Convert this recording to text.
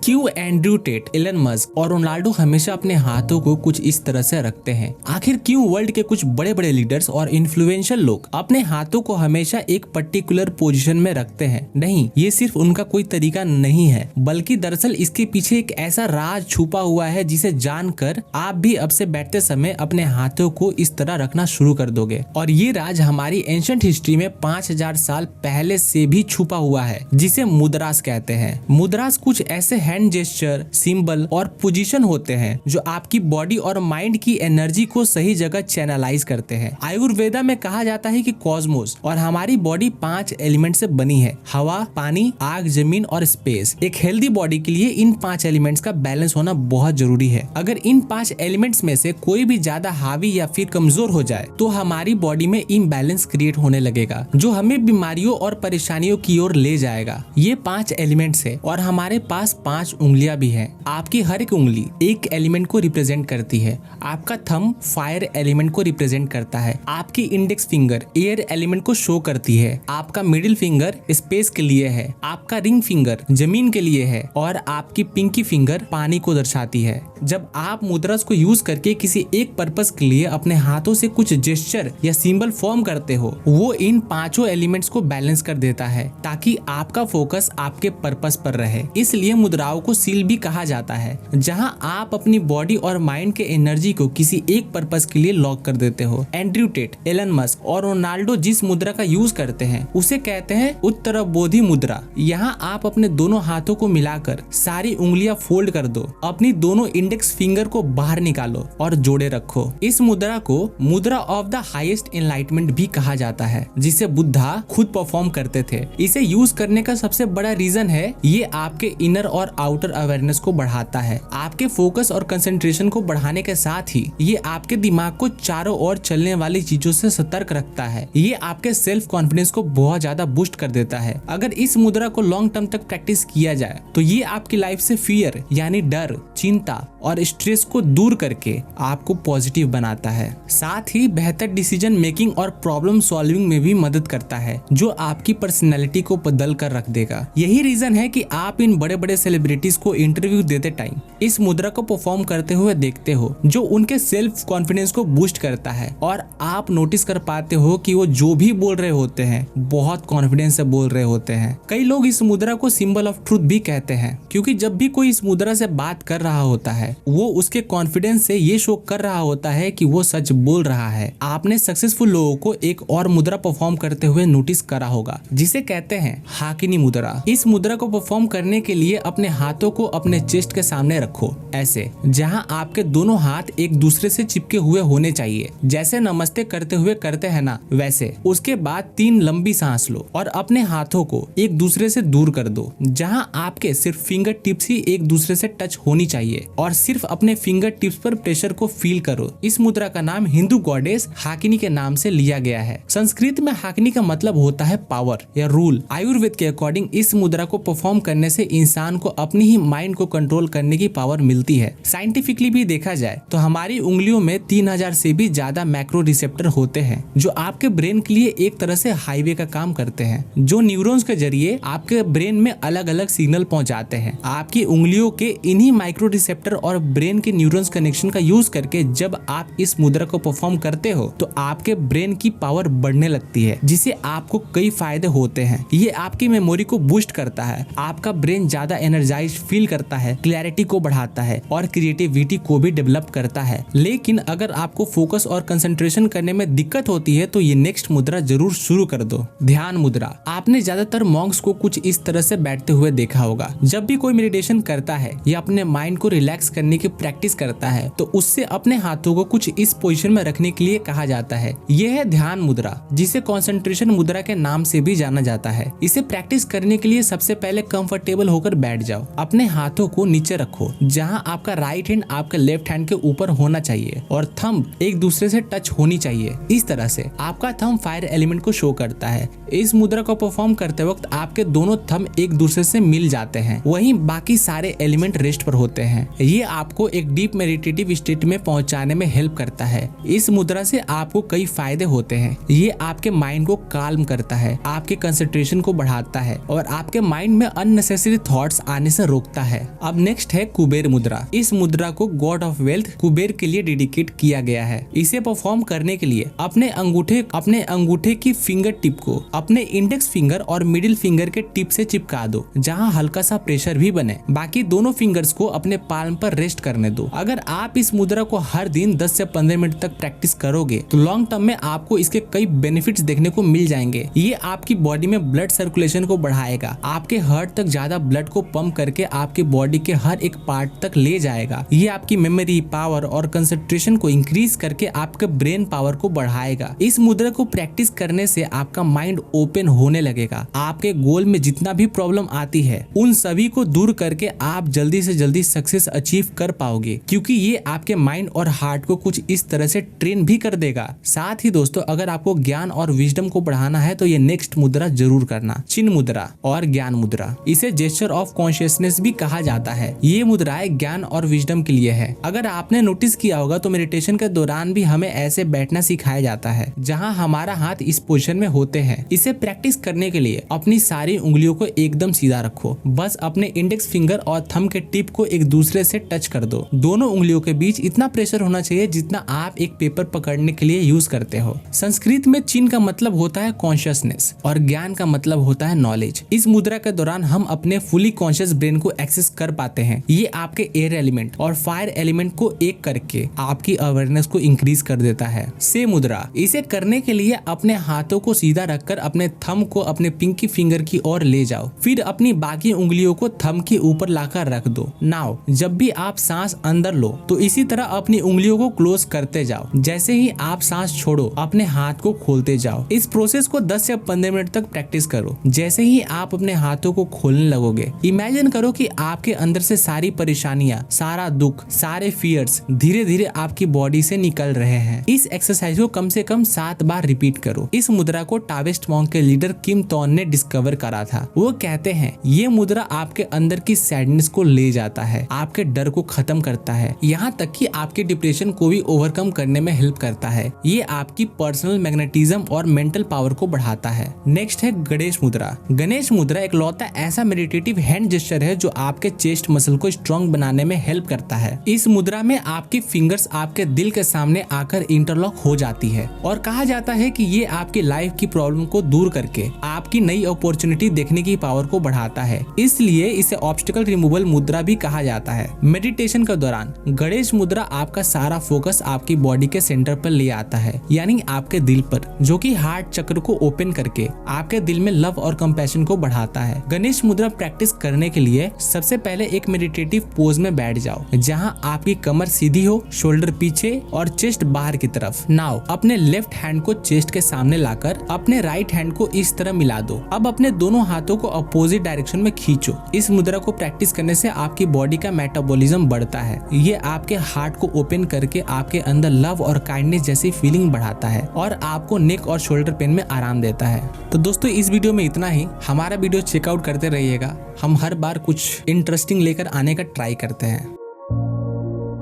क्यों Andrew Tate, Elon Musk और Ronaldo हमेशा अपने हाथों को कुछ इस तरह से रखते हैं? आखिर क्यों वर्ल्ड के कुछ बड़े बड़े लीडर्स और इन्फ्लुएंशियल लोग अपने हाथों को हमेशा एक पर्टिकुलर पोजीशन में रखते हैं? नहीं, ये सिर्फ उनका कोई तरीका नहीं है, बल्कि दरअसल इसके पीछे एक ऐसा राज छुपा हुआ है जिसे जानकर आप भी अब से बैठते समय अपने हाथों को इस तरह रखना शुरू कर दोगे। और ये राज हमारी एंशिएंट हिस्ट्री में 5000 साल पहले से भी छुपा हुआ है, जिसे मुद्रास कहते हैं। मुद्रास कुछ ऐसे हैंड जेस्चर, सिंबल और पोजीशन होते हैं जो आपकी बॉडी और माइंड की एनर्जी को सही जगह चैनलाइज करते हैं। आयुर्वेदा में कहा जाता है कि कॉस्मोस और हमारी बॉडी 5 एलिमेंट से बनी है: हवा, पानी, आग, जमीन और स्पेस। एक हेल्दी बॉडी के लिए इन 5 एलिमेंट्स का बैलेंस होना बहुत जरूरी है। अगर इन 5 एलिमेंट्स में से कोई भी ज्यादा हावी या फिर कमजोर हो जाए तो हमारी बॉडी में इम्बैलेंस क्रिएट होने लगेगा, जो हमें बीमारियों और परेशानियों की ओर ले जाएगा। ये 5 एलिमेंट्स है और हमारे पास 5 उंगलियां भी हैं। आपकी हर एक उंगली एक एलिमेंट को रिप्रेजेंट करती है। आपका थंब फायर एलिमेंट को रिप्रेजेंट करता है। आपकी इंडेक्स फिंगर एयर एलिमेंट को शो करती है। आपका मिडिल फिंगर स्पेस के लिए है। आपका रिंग फिंगर जमीन के लिए है और आपकी पिंकी फिंगर पानी को दर्शाती है। जब आप मुद्रास को यूज करके किसी एक पर्पस के लिए अपने हाथों से कुछ जेस्चर या सिंबल फॉर्म करते हो, वो इन 5 एलिमेंट्स को बैलेंस कर देता है ताकि आपका फोकस आपके पर्पस पर रहे। इसलिए मुद्राओं को सील भी कहा जाता है, जहां आप अपनी बॉडी और माइंड के एनर्जी को किसी एक पर्पस के लिए लॉक कर देते हो। एंड्रयू टेट, एलन मस्क और रोनाल्डो जिस मुद्रा का यूज करते हैं उसे कहते हैं उत्तरबोधि मुद्रा। यहाँ आप अपने दोनों हाथों को मिलाकर सारी उंगलियां फोल्ड कर दो, अपनी दोनों इंडेक्स फिंगर को बाहर निकालो और जोड़े रखो। इस मुद्रा को मुद्रा ऑफ द हाईएस्ट एनलाइटमेंट भी कहा जाता है, जिसे बुद्धा खुद परफॉर्म करते थे। इसे यूज करने का सबसे बड़ा रीजन है ये आपके इनर और आउटर अवेयरनेस को बढ़ाता है। आपके फोकस और कंसंट्रेशन को बढ़ाने के साथ ही ये आपके दिमाग को चारों ओर चलने वाली चीजों से सतर्क रखता है। ये आपके सेल्फ कॉन्फिडेंस को बहुत ज्यादा बूस्ट कर देता है। अगर इस मुद्रा को लॉन्ग टर्म तक प्रैक्टिस किया जाए तो ये आपकी लाइफ से फियर यानी डर, चिंता और स्ट्रेस को दूर करके आपको पॉजिटिव बनाता है। साथ ही बेहतर डिसीजन मेकिंग और प्रॉब्लम सॉल्विंग में भी मदद करता है, जो आपकी पर्सनैलिटी को बदल कर रख देगा। यही रीजन है कि आप इन बड़े बड़े सेलिब्रिटीज को इंटरव्यू देते टाइम इस मुद्रा को परफॉर्म करते हुए देखते हो, जो उनके सेल्फ कॉन्फिडेंस को बूस्ट करता है। और आप नोटिस कर पाते हो कि वो जो भी बोल रहे होते हैं बहुत कॉन्फिडेंस से बोल रहे होते हैं। कई लोग इस मुद्रा को सिंबल ऑफ ट्रूथ भी कहते हैं, क्योंकि जब भी कोई इस मुद्रा से बात कर रहा होता है वो उसके कॉन्फिडेंस से ये शो कर रहा होता है कि वो सच बोल रहा है। आपने सक्सेसफुल लोगों को एक और मुद्रा परफॉर्म करते हुए नोटिस करा होगा, जिसे कहते हैं हाकिनी मुद्रा। इस मुद्रा को परफॉर्म करने के लिए अपने हाथों को अपने चेस्ट के सामने रखो, ऐसे, जहां आपके दोनों हाथ एक दूसरे से चिपके हुए होने चाहिए, जैसे नमस्ते करते हुए करते हैं ना, वैसे। उसके बाद 3 लंबी सांस लो और अपने हाथों को एक दूसरे से दूर कर दो, जहां आपके सिर्फ फिंगर टिप्स ही एक दूसरे से टच होनी चाहिए और सिर्फ अपने फिंगर टिप्स पर प्रेशर को फील करो। इस मुद्रा का नाम हिंदू गॉडेस हाकिनी के नाम से लिया गया है। संस्कृत में हाकिनी का मतलब होता है पावर या रूल। आयुर्वेद के अकॉर्डिंग इस मुद्रा को परफॉर्म करने से इंसान को अपनी ही माइंड को कंट्रोल करने की पावर मिलती है। साइंटिफिकली भी देखा जाए तो हमारी उंगलियों में 3000 से भी ज्यादा मैक्रो रिसेप्टर होते हैं, जो आपके ब्रेन के लिए एक तरह से हाईवे का काम करते हैं, जो न्यूरॉन्स के जरिए आपके ब्रेन में अलग अलग सिग्नल पहुंचाते हैं। आपकी उंगलियों के इन्हीं माइक्रो रिसेप्टर और ब्रेन के न्यूरॉन्स कनेक्शन का यूज करके जब आप इस मुद्रा को परफॉर्म करते हो तो आपके ब्रेन की पावर बढ़ने लगती है, जिससे आपको कई फायदे होते हैं। ये आपकी मेमोरी को बूस्ट करता है, आपका ब्रेन ज्यादा एनर्जाइज फील करता है, क्लैरिटी को बढ़ाता है और क्रिएटिविटी को भी डेवलप करता है। लेकिन अगर आपको फोकस और कंसंट्रेशन करने में दिक्कत होती है तो ये नेक्स्ट मुद्रा जरूर शुरू कर दो, ध्यान मुद्रा। आपने ज्यादातर मॉन्क्स को कुछ इस तरह से बैठते हुए देखा होगा। जब भी कोई मेडिटेशन करता है या अपने माइंड को रिलैक्स करने की प्रैक्टिस करता है तो उससे अपने हाथों को कुछ इस पोजीशन में रखने के लिए कहा जाता है। यह है ध्यान मुद्रा, जिसे कंसंट्रेशन मुद्रा के नाम से भी जाना जाता है। इसे प्रैक्टिस करने के लिए सबसे पहले कंफर्टेबल होकर बैठ जाओ। अपने हाथों को नीचे रखो, जहां आपका राइट हैंड आपके लेफ्ट हैंड के ऊपर होना चाहिए और थंब एक दूसरे से टच होनी चाहिए। इस तरह से आपका थंब फायर एलिमेंट को शो करता है। इस मुद्रा को परफॉर्म करते वक्त आपके दोनों थंब एक दूसरे से मिल जाते हैं, वहीं बाकी सारे एलिमेंट रेस्ट पर होते हैं। ये आपको एक डीप मेडिटेटिव स्टेट में पहुंचाने में हेल्प करता है। इस मुद्रा से आपको कई फायदे होते हैं। ये आपके माइंड को काल्म करता है, आपके कंसंट्रेशन को बढ़ाता है और आपके माइंड में अननेसेसरी थॉट्स आने से रोकता है। अब नेक्स्ट है कुबेर मुद्रा। इस मुद्रा को गॉड ऑफ वेल्थ कुबेर के लिए डेडिकेट किया गया है। इसे परफॉर्म करने के लिए अपने अंगूठे की फिंगर टिप को अपने इंडेक्स फिंगर और मिडिल फिंगर के टिप से चिपका दो, जहां हल्का सा प्रेशर भी बने। बाकी दोनों फिंगर्स को अपने पाल्म पर रेस्ट करने दो। अगर आप इस मुद्रा को हर दिन 10 से 15 मिनट तक प्रैक्टिस करोगे तो लॉन्ग टर्म में आपको इसके कई बेनिफिट्स देखने को मिल जाएंगे। ये आपकी बॉडी में ब्लड सर्कुलेशन को बढ़ाएगा, आपके हार्ट तक ज्यादा ब्लड को पंप करके आपके बॉडी के हर एक पार्ट तक ले जाएगा। ये आपकी मेमोरी पावर और कंसंट्रेशन को इंक्रीज करके आपके ब्रेन पावर को बढ़ाएगा। इस मुद्रा को प्रैक्टिस करने से आपका माइंड ओपन होने लगेगा। आपके गोल में जितना भी प्रॉब्लम आती है उन सभी को दूर करके आप जल्दी से जल्दी सक्सेस अचीव कर पाओगे, क्योंकि ये आपके माइंड और हार्ट को कुछ इस तरह से ट्रेन भी कर देगा। साथ ही दोस्तों, अगर आपको ज्ञान और विजडम को बढ़ाना है तो ये नेक्स्ट मुद्रा जरूर करना, चिन्ह मुद्रा और ज्ञान मुद्रा। इसे जेस्चर ऑफ कॉन्शियसनेस भी कहा जाता है। ये मुद्राएं ज्ञान और विजडम के लिए है। अगर आपने नोटिस किया होगा तो मेडिटेशन के दौरान भी हमें ऐसे बैठना सिखाया जाता है, जहां हमारा हाथ इस पोजीशन में होते हैं। इसे प्रैक्टिस करने के लिए अपनी सारी उंगलियों को एकदम सीधा रखो। बस अपने इंडेक्स फिंगर और थंब के टिप को एक दूसरे से टच कर दो। दोनों उंगलियों के बीच इतना प्रेशर होना चाहिए जितना आप एक पेपर पकड़ने के लिए यूज करते हो। संस्कृत में चिन्ह का मतलब होता है कॉन्शियसनेस और ज्ञान का मतलब होता है नॉलेज। इस मुद्रा के दौरान हम अपने फुली कॉन्शियस ब्रेन को एक्सेस कर पाते हैं। ये आपके एयर एलिमेंट और फायर एलिमेंट को एक करके आपकी अवेयरनेस को इंक्रीज कर देता है। से मुद्रा, इसे करने के लिए अपने हाथों को सीधा रखकर अपने थंब को अपने पिंकी फिंगर की ओर ले जाओ, फिर अपनी बाकी उंगलियों को थंब के ऊपर लाकर रख दो। नाउ जब भी आप सांस अंदर लो तो इसी तरह अपनी उंगलियों को क्लोज करते जाओ। जैसे ही आप सांस छोड़ो अपने हाथ को खोलते जाओ। इस प्रोसेस को 10 से 15 मिनट तक प्रैक्टिस करो। जैसे ही आप अपने हाथों को खोलने लगोगे, इमेजिन करो कि आपके अंदर से सारी परेशानियां, सारा दुख, सारे फियर्स धीरे धीरे आपकी बॉडी से निकल रहे हैं। इस एक्सरसाइज को कम से कम 7 बार रिपीट करो। इस मुद्रा को टाओइस्ट मॉन्क के लीडर किम तोन ने डिस्कवर करा था। वो कहते हैं ये मुद्रा आपके अंदर की सैडनेस को ले जाता है, आपके डर को खत्म करता है, यहाँ तक कि आपके डिप्रेशन को भी ओवरकम करने में हेल्प करता है। ये आपकी पर्सनल मैग्नेटिज्म और मेंटल पावर को बढ़ाता है। नेक्स्ट है गणेश मुद्रा। गणेश मुद्रा एक लौता ऐसा मेडिटेटिव हैंड जेस्चर है जो आपके चेस्ट मसल को स्ट्रॉन्ग बनाने में हेल्प करता है। इस मुद्रा में आपकी फिंगर्स आपके दिल के सामने आकर इंटरलॉक हो जाती है और कहा जाता है कि ये आपकी लाइफ की प्रॉब्लम को दूर करके आपकी नई अपॉर्चुनिटी देखने की पावर को बढ़ाता है। इसलिए इसे ऑब्स्टिकल रिमूवल मुद्रा भी कहा जाता है। मेडिटेशन के दौरान गणेश मुद्रा आपका सारा फोकस आपकी बॉडी के सेंटर पर ले आता है, यानी आपके दिल पर, जो कि हार्ट चक्र को ओपन करके आपके दिल में लव और कंपैशन को बढ़ाता है। गणेश मुद्रा प्रैक्टिस करने के लिए सबसे पहले एक मेडिटेटिव पोज में बैठ जाओ, जहां आपकी कमर सीधी हो, शोल्डर पीछे और चेस्ट बाहर की तरफ। नाउ अपने लेफ्ट हैंड को चेस्ट के सामने लाकर अपने राइट हैंड को इस तरह मिला दो। अब अपने दोनों हाथों को अपोजिट डायरेक्शन में खींचो। इस मुद्रा को प्रैक्टिस करने से आपकी बॉडी का मेटाबॉलिज्म बढ़ता है। ये आपके हार्ट को ओपन करके आपके अंदर लव और काइंडनेस जैसी फीलिंग बढ़ाता है और आपको नेक और शोल्डर पेन में आराम देता है। तो दोस्तों, इस वीडियो में इतना ही। हमारा वीडियो चेकआउट करते रहिएगा। हम हर बार कुछ इंटरेस्टिंग लेकर आने का ट्राई करते हैं।